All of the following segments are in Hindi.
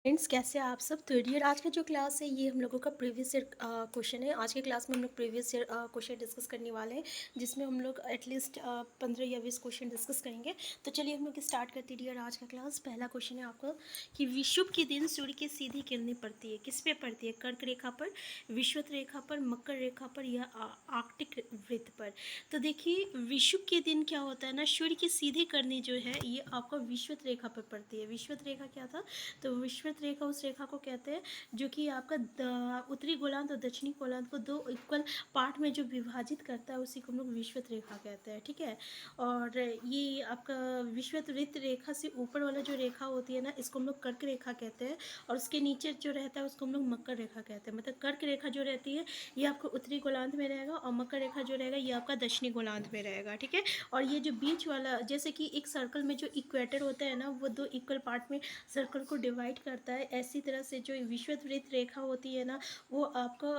फ्रेंड्स, कैसे हैं आप सब। तो डियर, आज का जो क्लास है ये हम लोगों का प्रीवियस ईयर क्वेश्चन है। आज के क्लास में हम लोग प्रीवियस ईयर क्वेश्चन डिस्कस करने वाले हैं, जिसमें हम लोग एटलीस्ट 15 या 20 क्वेश्चन डिस्कस करेंगे। तो चलिए हम लोग स्टार्ट करते हैं डियर आज का क्लास। पहला क्वेश्चन है आपका कि विषुव के दिन सूर्य की सीधी किरणें पड़ती है, किस पे पड़ती है? कर्क रेखा पर, विषुवत रेखा पर, मकर रेखा पर या आर्कटिक वृत्त पर। तो देखिए, विषुव के दिन क्या होता है ना, सूर्य की सीधी किरणें जो है ये आपका विषुवत रेखा पर पड़ती है। विषुवत रेखा क्या था? तो विषुवत रेखा उस रेखा को कहते हैं जो कि आपका उत्तरी गोलार्ध और दक्षिणी गोलार्ध को दो इक्वल पार्ट में जो विभाजित करता है, उसी को हम लोग विषुवत रेखा कहते हैं। ठीक है। और ये आपका विषुवत वृत्त रेखा से ऊपर वाला जो रेखा होती है ना, इसको हम लोग कर्क रेखा कहते हैं। और उसके नीचे जो रहता है उसको हम लोग मकर रेखा कहते हैं। मतलब कर्क रेखा जो रहती है ये आपको उत्तरी गोलार्ध में रहेगा, और मकर रेखा जो रहेगा ये आपका दक्षिणी गोलार्ध में रहेगा। ठीक है। और ये जो बीच वाला, जैसे कि एक सर्कल में जो इक्वेटर होता है ना, वो दो इक्वल पार्ट में सर्कल को डिवाइड करता है, ऐसी तरह से जो विषुवत वृत्त रेखा होती है ना, वो आपका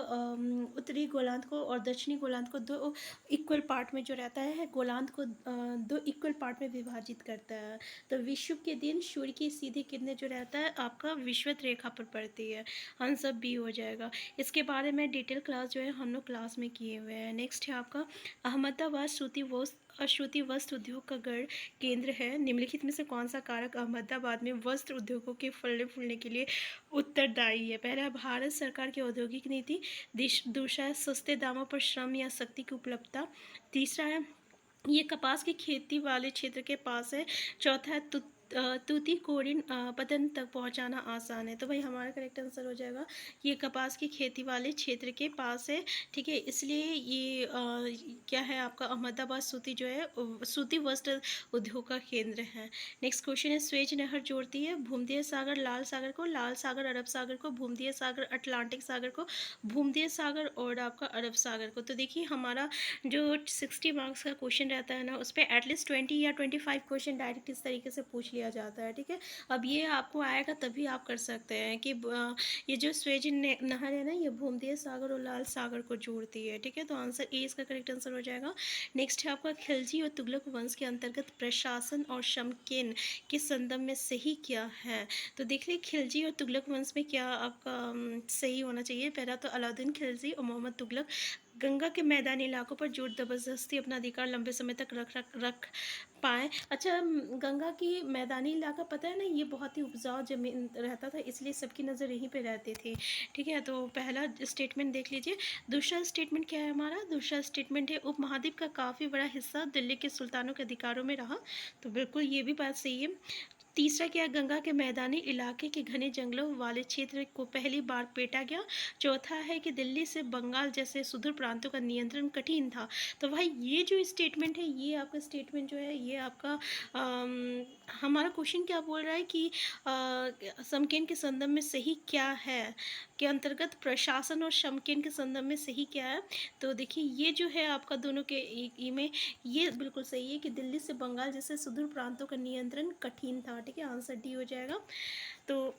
उत्तरी गोलार्ध को और दक्षिणी गोलार्ध को दो इक्वल पार्ट में जो रहता है, गोलार्ध को दो इक्वल पार्ट में विभाजित करता है। तो विषुव के दिन सूर्य की सीधी किरणें जो रहता है आपका विषुवत रेखा पर पड़ती है। आंसर बी हो जाएगा। इसके बारे में डिटेल क्लास जो है हम लोग क्लास में किए हुए हैं। नेक्स्ट है आपका अहमदाबाद सूती वस्त्र उद्योग का गढ़ केंद्र है। निम्नलिखित में से कौन सा कारक अहमदाबाद में वस्त्र उद्योगों के फलने फूलने के लिए उत्तरदायी है? पहला, भारत सरकार की औद्योगिक नीति। दूसरा है सस्ते दामों पर श्रम या शक्ति की उपलब्धता। तीसरा है ये कपास की खेती वाले क्षेत्र के पास है। चौथा है तूतीकोरिन पतन तक पहुंचाना आसान है। तो भाई हमारा करेक्ट आंसर हो जाएगा ये कपास की खेती वाले क्षेत्र के पास है। ठीक है, इसलिए ये क्या है आपका अहमदाबाद सूती जो है सूती वस्त्र उद्योग का केंद्र है। नेक्स्ट क्वेश्चन है स्वेज नहर जोड़ती है भूमध्य सागर लाल सागर को, लाल सागर अरब सागर को, भूमध्य सागर अटलांटिक सागर को, भूमध्य सागर और आपका अरब सागर को। तो देखिए हमारा जो 60 मार्क्स का क्वेश्चन रहता है ना, उस पर एटलीस्ट 20 या 25 क्वेश्चन डायरेक्ट इस तरीके से पूछ लिया जाता है। ठीक है। अब ये आपको आएगा तभी आप कर सकते हैं कि ये जो स्वेज नहर है ना, ये भूमध्य सागर और लाल सागर को जोड़ती है। ठीक है। तो आंसर ए इसका करेक्ट आंसर हो जाएगा। नेक्स्ट है आपका खिलजी और तुगलक वंश के अंतर्गत प्रशासन और शमकेन के संदर्भ में सही क्या है? तो देख लीजिए खिलजी और तुगलक वंश में क्या आपका सही होना चाहिए। पहला तो अलाउद्दीन खिलजी और मोहम्मद तुगलक गंगा के मैदानी इलाकों पर जोर जबरदस्ती अपना अधिकार लंबे समय तक रख पाए। अच्छा, गंगा की मैदानी इलाका पता है ना, ये बहुत ही उपजाऊ जमीन रहता था, इसलिए सबकी नज़र यहीं पे रहती थी। ठीक है। तो पहला स्टेटमेंट देख लीजिए। दूसरा स्टेटमेंट क्या है हमारा? दूसरा स्टेटमेंट है उपमहाद्वीप का काफ़ी बड़ा हिस्सा दिल्ली के सुल्तानों के अधिकारों में रहा। तो बिल्कुल ये भी बात सही है। तीसरा क्या है? गंगा के मैदानी इलाके के घने जंगलों वाले क्षेत्र को पहली बार पेटा गया। चौथा है कि दिल्ली से बंगाल जैसे सुदूर प्रांतों का नियंत्रण कठिन था। तो भाई ये जो स्टेटमेंट है, ये आपका स्टेटमेंट जो है ये आपका हमारा क्वेश्चन क्या बोल रहा है कि समकेन के संदर्भ में सही क्या है, के अंतर्गत प्रशासन और समकेन के संदर्भ में सही क्या है। तो देखिए ये जो है आपका दोनों के में ये बिल्कुल सही है कि दिल्ली से बंगाल जैसे सुदूर प्रांतों का नियंत्रण कठिन था। ठीक है। आंसर डी हो जाएगा। तो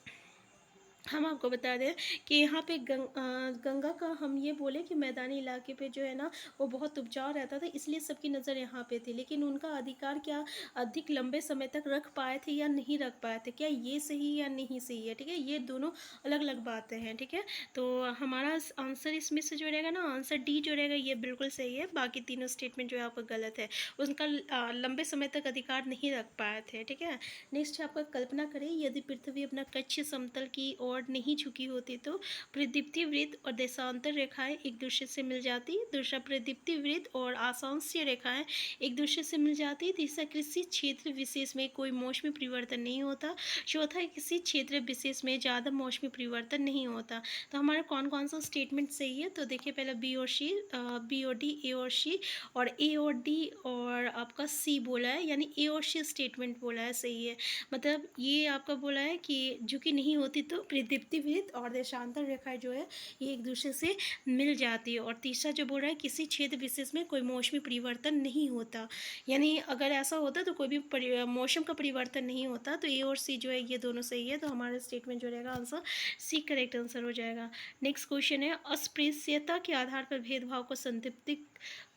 हम आपको बता दें कि यहाँ पे गंगा का हम ये बोले कि मैदानी इलाके पे जो है ना वो बहुत उपजाऊ रहता था, इसलिए सबकी नज़र यहाँ पे थी। लेकिन उनका अधिकार क्या अधिक लंबे समय तक रख पाए थे या नहीं रख पाए थे, क्या ये सही या नहीं सही है? ठीक है, ये दोनों अलग अलग बातें हैं। ठीक है। तो हमारा आंसर इसमें से जो रहेगा ना, आंसर डी जो रहेगा ये बिल्कुल सही है। बाकी तीनों स्टेटमेंट जो है आपका गलत है। उनका लंबे समय तक अधिकार नहीं रख पाए थे। ठीक है। नेक्स्ट है आपका कल्पना करें यदि पृथ्वी अपना कक्ष समतल की ओर नहीं झुकी होती तो प्रदीप्ति वृत्त और देशांतर रेखाएं एक दूसरे से मिल जाती। दूसरा, प्रदीप्ति वृत्त और आशांशीय रेखाएं एक दूसरे से मिल जाती। तीसरा, किसी क्षेत्र विशेष में कोई मौसमी परिवर्तन नहीं होता। चौथा, किसी क्षेत्र विशेष में ज़्यादा मौसमी परिवर्तन नहीं होता। तो हमारा कौन कौन सा स्टेटमेंट सही है? तो देखिए पहले बी और सी, बी और डी, ए और सी, और ए और डी और आपका सी बोला है, यानी ए और सी स्टेटमेंट बोला है सही है। मतलब ये आपका बोला है कि झुकी नहीं होती तो प्रदीप्ति वृत्त और देशांतर रेखाएं जो है ये एक दूसरे से मिल जाती है। और तीसरा जो बोल रहा है किसी क्षेत्र विशेष में कोई मौसमी परिवर्तन नहीं होता, यानी अगर ऐसा होता तो कोई भी मौसम का परिवर्तन नहीं होता। तो ए और सी जो है ये दोनों सही है। तो हमारा स्टेटमेंट जो रहेगा आंसर सी करेक्ट आंसर हो जाएगा। नेक्स्ट क्वेश्चन है अस्पृश्यता के आधार पर भेदभाव को संतृप्ति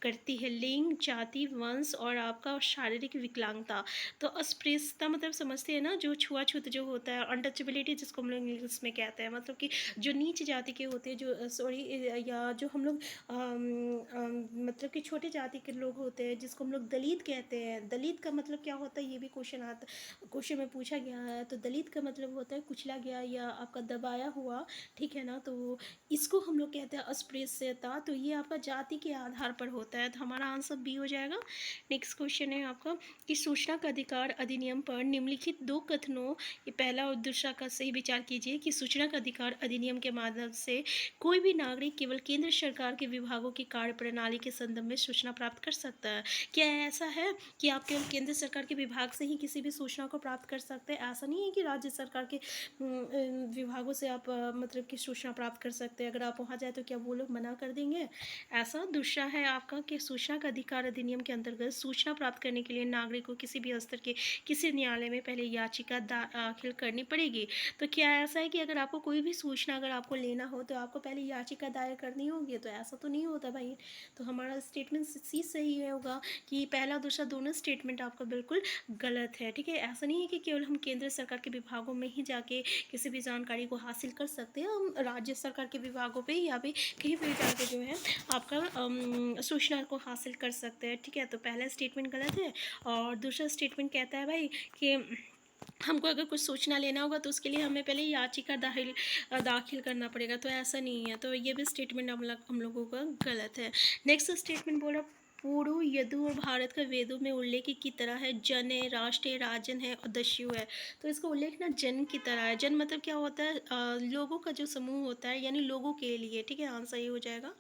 करती है लिंग, जाति, वंश और आपका शारीरिक विकलांगता। तो अस्पृश्यता मतलब समझते हैं ना, जो छुआछूत जो होता है, अनटचेबिलिटी जिसको हम लोग इंग्लिश में कहते हैं, मतलब कि जो नीच जाति के होते हैं, जो सॉरी या जो हम लोग मतलब कि छोटे जाति के लोग होते हैं जिसको हम लोग दलित कहते हैं। दलित का मतलब क्या होता है, ये भी क्वेश्चन में पूछा गया है। तो दलित का मतलब होता है कुचला गया या आपका दबाया हुआ, ठीक है ना। तो इसको हम लोग कहते हैं अस्पृश्यता। तो ये आपका जाति के आधार पर होता है, तो हमारा आंसर बी हो जाएगा। नेक्स्ट क्वेश्चन है आपका कि सूचना का अधिकार अधिनियम पर निम्नलिखित दो कथनों, ये पहला और दूसरा का सही विचार कीजिए कि सूचना का अधिकार अधिनियम के माध्यम से कोई भी नागरिक केवल केंद्र सरकार के विभागों की कार्य प्रणाली के संदर्भ में सूचना प्राप्त कर सकता है। क्या ऐसा है कि आप केवल केंद्र सरकार के विभाग से ही किसी भी सूचना को प्राप्त कर सकते हैं? ऐसा नहीं है कि राज्य सरकार के विभागों से आप मतलब कि सूचना प्राप्त कर सकते हैं। अगर आप वहाँ जाए तो क्या वो लोग मना कर देंगे? ऐसा। दूसरा है आपका कि सूचना का अधिकार अधिनियम के अंतर्गत सूचना प्राप्त करने के लिए नागरिक को किसी भी स्तर के किसी न्यायालय में पहले याचिका दाखिल करनी पड़ेगी। तो क्या ऐसा है कि अगर आपको कोई भी सूचना अगर आपको लेना हो तो आपको पहले याचिका दायर करनी होगी? तो ऐसा तो नहीं होता भाई। तो हमारा स्टेटमेंट सी सही होगा कि पहला दूसरा दोनों स्टेटमेंट आपका बिल्कुल गलत है, ठीक है। ऐसा नहीं है कि केवल हम केंद्र सरकार के विभागों में ही जाके किसी भी जानकारी को हासिल कर सकते हैं। हम राज्य सरकार के विभागों पे या भी कहीं भी जाके जो है आपका सूचना को हासिल कर सकते हैं, ठीक है। तो पहला स्टेटमेंट गलत है। और दूसरा स्टेटमेंट कहता है भाई कि हमको अगर कुछ सूचना लेना होगा तो उसके लिए हमें पहले याचिका दाखिल करना पड़ेगा। तो ऐसा नहीं है। तो ये भी स्टेटमेंट हम लोगों का गलत है। नेक्स्ट स्टेटमेंट बोला पूर्व यदु और भारत का वेदों में उल्लेख की तरह है। जन है, राष्ट्र है, राजन है और दस्यु है। तो इसका उल्लेख ना जन की तरह है। जन मतलब क्या होता है, लोगों का जो समूह होता है, यानी लोगों के लिए, ठीक है। आंसर ये हो जाएगा।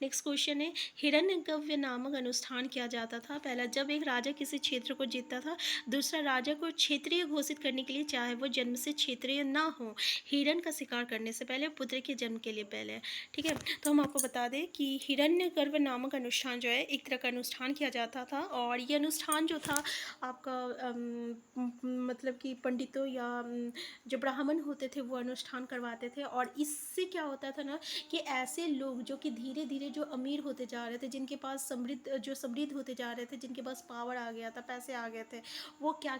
नेक्स्ट क्वेश्चन है हिरण्यगव्य नामक अनुष्ठान किया जाता था। पहला, जब एक राजा किसी क्षेत्र को जीतता था। दूसरा, राजा को क्षेत्रीय घोषित करने के लिए, चाहे वो जन्म से क्षेत्रीय ना हो, हिरण का शिकार करने से पहले, पुत्र के जन्म के लिए पहले, ठीक है। तो हम आपको बता दें कि हिरण्यगर्भ नामक अनुष्ठान जो है एक तरह का अनुष्ठान किया जाता था। और ये अनुष्ठान जो था आपका मतलब कि पंडितों या जो ब्राह्मण होते थे वो अनुष्ठान करवाते थे। और इससे क्या होता था ना कि ऐसे लोग जो कि धीरे धीरे जो अमीर होते जा रहे थे, जिनके पास समृद्ध होते जा रहे थे, जिनके पास पावर आ गया था, पैसे आ गए थे, वो क्या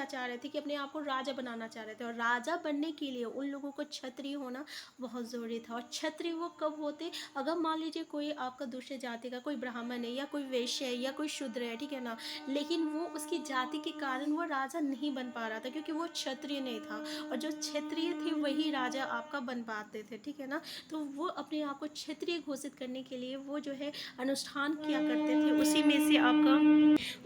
चाह रहे थे कि अपने आप को राजा बनाना चाह रहे थे। और राजा बनने के लिए उन लोगों को क्षत्रिय होना बहुत ज़रूरी था। और क्षत्रिय वो कब होते, अगर मान लीजिए कोई आपका दूसरे जाति का कोई ब्राह्मण है या कोई वैश्य है या कोई शूद्र है, ठीक है ना, लेकिन वो उसकी जाति के कारण वो राजा नहीं बन पा रहा था क्योंकि वो क्षत्रिय नहीं था। और जो क्षत्रिय थे वही राजा आपका बन पाते थे, ठीक है ना। तो वो अपने आप को क्षत्रिय घोषित करने के लिए वो जो है अनुष्ठान किया करते थे।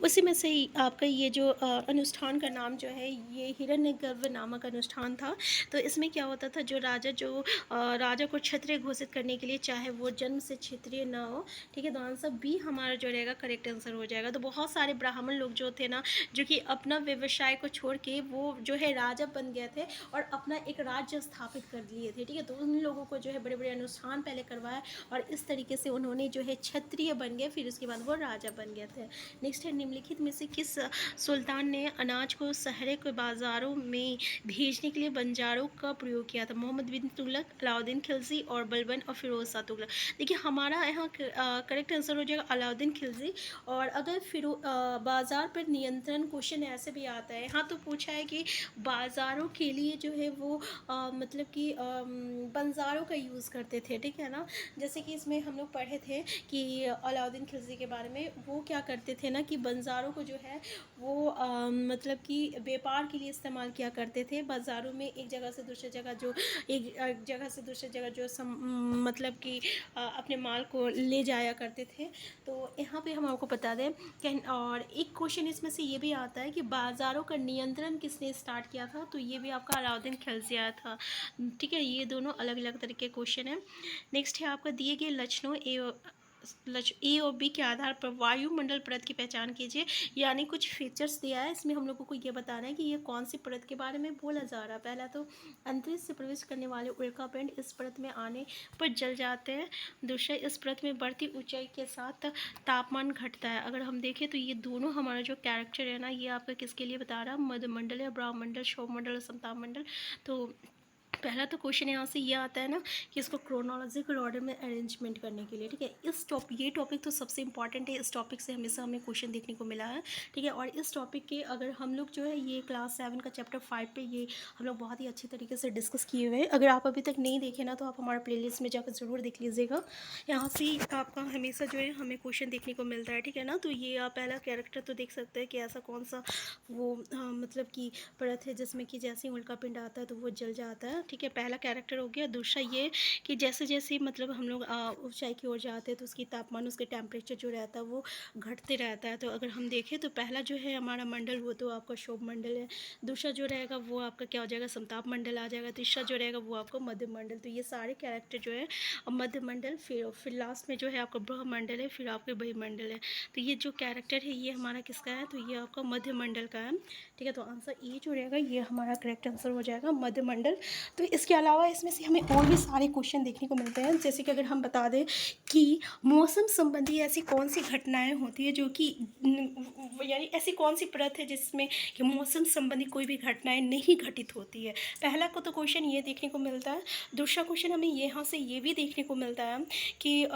उसी में से ही आपका ये जो अनुष्ठान का नाम जो है ये हिरण्यगर्भ नामक अनुष्ठान था। तो इसमें क्या होता था, जो राजा को क्षत्रिय घोषित करने के लिए, चाहे वो जन्म से क्षत्रिय ना हो, ठीक है। तो आंसर बी हमारा जो रहेगा करेक्ट आंसर हो जाएगा। तो बहुत सारे ब्राह्मण लोग जो थे ना, जो कि अपना व्यवसाय को छोड़ के वो जो है राजा बन गए थे और अपना एक राज्य स्थापित कर लिए थे, ठीक है। तो उन लोगों को जो है बड़े बड़े अनुष्ठान पहले करवाए और इस तरीके से उन्होंने जो है क्षत्रिय बन गए, फिर उसके बाद वो राजा बन गए थे। नेक्स्ट है, निम्नलिखित में से किस सुल्तान ने अनाज को शहर के बाज़ारों में भेजने के लिए बंजारों का प्रयोग किया था? मोहम्मद बिन तुगलक, अलाउद्दीन खिलजी और बलबन और फिरोज शाह तुगलक। देखिए हमारा यहाँ करेक्ट आंसर हो जाएगा अलाउद्दीन खिलजी। और अगर बाज़ार पर नियंत्रण क्वेश्चन ऐसे भी आता है, हाँ, तो पूछा है कि बाज़ारों के लिए जो है वो मतलब कि बंजारों का यूज़ करते थे, ठीक है ना। जैसे कि इसमें हम लोग पढ़े थे कि अलाउद्दीन खिलजी के बारे में, वो क्या करते थे ना कि बंजारों को जो है वो मतलब कि व्यापार के लिए इस्तेमाल किया करते थे। बाज़ारों में एक जगह से दूसरी जगह जो मतलब कि अपने माल को ले जाया करते थे। तो यहाँ पे हम आपको बता दें और एक क्वेश्चन इसमें से ये भी आता है कि बाज़ारों का नियंत्रण किसने स्टार्ट किया था? तो ये भी आपका अलाउद्दीन खिलजी आया था, ठीक है। ये दोनों अलग अलग तरह के क्वेश्चन हैं। नेक्स्ट है आपका दिए गए लक्षणों ए और बी के आधार पर वायुमंडल परत की पहचान कीजिए। यानी कुछ फीचर्स दिया है, इसमें हम लोगों को ये बताना है कि ये कौन सी परत के बारे में बोला जा रहा है। पहला तो अंतरिक्ष से प्रवेश करने वाले उल्कापिंड इस परत में आने पर जल जाते हैं। दूसरा, इस परत में बढ़ती ऊंचाई के साथ तापमान घटता है। अगर हम देखें तो ये दोनों हमारा जो कैरेक्टर है ना, ये आपका किसके लिए बता रहा है, मध्यमंडल या ब्रह्मंडल, क्षोभमंडल, समताप मंडल। तो पहला तो क्वेश्चन यहाँ से ये आता है ना कि इसको क्रोनोलॉजिकल ऑर्डर में अरेंजमेंट करने के लिए, ठीक है। ये टॉपिक तो सबसे इंपॉर्टेंट है, इस टॉपिक से हमेशा हमें क्वेश्चन देखने को मिला है, ठीक है। और इस टॉपिक के अगर हम लोग जो है ये क्लास 7 का चैप्टर 5 पे ये हम लोग बहुत ही अच्छी तरीके से डिस्कस किए हुए हैं। अगर आप अभी तक नहीं देखे ना तो आप हमारे प्लेलिस्ट में जाकर ज़रूर देख लीजिएगा। यहाँ से आपका हमेशा जो है हमें क्वेश्चन देखने को मिलता है, ठीक है ना। तो ये आप पहला कैरेक्टर तो देख सकते हैं कि ऐसा कौन सा वो मतलब कि परत है जिसमें कि जैसे ही उल्का पिंड आता है तो वो जल जाता है, ठीक है। पहला कैरेक्टर हो गया। दूसरा ये कि जैसे जैसे मतलब हम लोग ऊंचाई की ओर जाते हैं तो उसकी तापमान, उसके टेम्परेचर जो रहता है वो घटते रहता है। तो अगर हम देखें तो पहला जो है हमारा मंडल वो तो आपका शोभ मंडल है। दूसरा जो रहेगा वो आपका क्या हो जाएगा, समताप मंडल आ जाएगा। तीसरा जो रहेगा वो आपका मध्य मंडल। तो ये सारे कैरेक्टर जो है मध्य मंडल, फिर लास्ट में जो है आपका ब्रह्म मंडल है, फिर आपके वायुमंडल है। तो ये जो कैरेक्टर है ये हमारा किसका है, तो ये आपका मध्य मंडल का है, ठीक है। तो आंसर ए जो रहेगा ये हमारा करेक्ट आंसर हो जाएगा, मध्य मंडल। तो इसके अलावा इसमें से हमें और भी सारे क्वेश्चन देखने को मिलते हैं, जैसे कि अगर हम बता दें कि मौसम संबंधी ऐसी कौन सी घटनाएं होती है जो कि यानी ऐसी कौन सी परत है जिसमें कि मौसम संबंधी कोई भी घटनाएं नहीं घटित होती है। पहला को तो क्वेश्चन ये देखने को मिलता है। दूसरा क्वेश्चन हमें यहाँ से ये भी देखने को मिलता है कि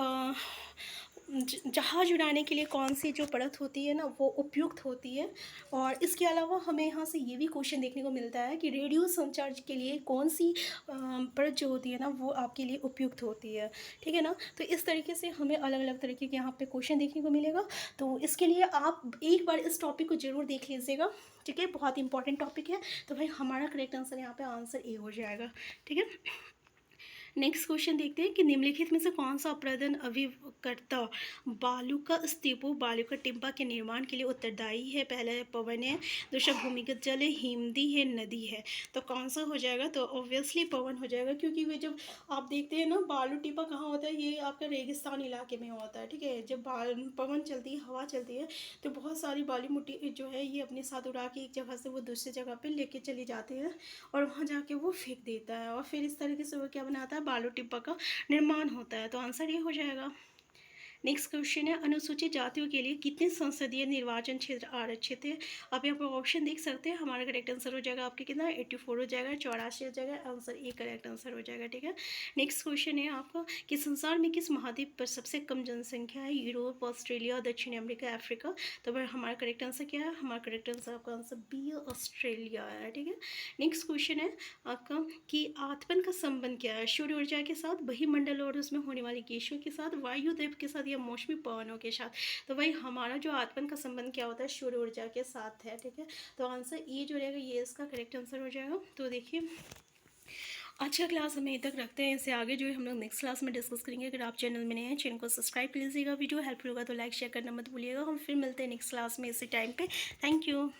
जहाज उड़ाने के लिए कौन सी जो परत होती है ना वो उपयुक्त होती है। और इसके अलावा हमें यहाँ से ये भी क्वेश्चन देखने को मिलता है कि रेडियो संचार के लिए कौन सी परत जो होती है ना वो आपके लिए उपयुक्त होती है, ठीक है ना। तो इस तरीके से हमें अलग अलग तरीके के यहाँ पे क्वेश्चन देखने को मिलेगा। तो इसके लिए आप एक बार इस टॉपिक को ज़रूर देख लीजिएगा, ठीक है। बहुत इंपॉर्टेंट टॉपिक है। तो भाई हमारा करेक्ट आंसर यहाँ पे आंसर ए हो जाएगा, ठीक है। नेक्स्ट क्वेश्चन देखते हैं कि निम्नलिखित में से कौन सा अप्रदन अभिकर्ता बालू का स्तूपों, बालू का टिब्बा के निर्माण के लिए उत्तरदायी है। पहला है पवन है, दूसरा भूमिगत जल है, हिमदी है, नदी है। तो कौन सा हो जाएगा, तो ऑब्वियसली पवन हो जाएगा, क्योंकि वे जब आप देखते हैं ना बालू टिब्बा कहाँ होता है, ये आपका रेगिस्तान इलाके में होता है, ठीक है। जब पवन चलती है, हवा चलती है तो बहुत सारी बालू मिट्टी जो है ये अपने साथ उड़ा के एक जगह से वो दूसरी जगह पे लेके चली जाती है और वहाँ जाके वो फेंक देता है और फिर इस तरीके से वो क्या बनाता है, बालू टिब्बा का निर्माण होता है। तो आंसर ये हो जाएगा। नेक्स्ट क्वेश्चन है अनुसूचित जातियों के लिए कितने संसदीय निर्वाचन क्षेत्र आरक्षित है। आप यहाँ पर ऑप्शन देख सकते हैं। हमारा करेक्ट आंसर हो जाएगा आपके कितना, 84 हो जाएगा, 84 हो जाएगा, आंसर ए करेक्ट आंसर हो जाएगा, ठीक है। नेक्स्ट क्वेश्चन है आपका कि संसार में किस महाद्वीप पर सबसे कम जनसंख्या है, यूरोप, ऑस्ट्रेलिया, दक्षिण अमेरिका, अफ्रीका। तो भाई हमारा करेक्ट आंसर क्या है, हमारा करेक्ट आंसर आपका आंसर बी ऑस्ट्रेलिया है, ठीक है। नेक्स्ट क्वेश्चन है आपका कि आत्मन का संबंध क्या है, सूर्य ऊर्जा के साथ, बहिमंडल और उसमें होने वाली गैसों के साथ, वायुद्वीप के साथ या मौसमी पवनों के साथ। तो भाई हमारा जो आत्मन का संबंध क्या होता है, सूर्य ऊर्जा के साथ है, ठीक है। तो आंसर ये जो रहेगा ये इसका करेक्ट आंसर हो जाएगा। तो देखिए आज का क्लास हम यहीं तक रखते हैं, इससे आगे जो है हम लोग नेक्स्ट क्लास में डिस्कस करेंगे। अगर आप चैनल में नए हैं चैनल को सब्सक्राइब कर लीजिएगा, वीडियो हेल्पफुल होगा तो लाइक शेयर करना मत भूलिएगा। हम फिर मिलते हैं नेक्स्ट क्लास में इसी टाइम पे। Thank you.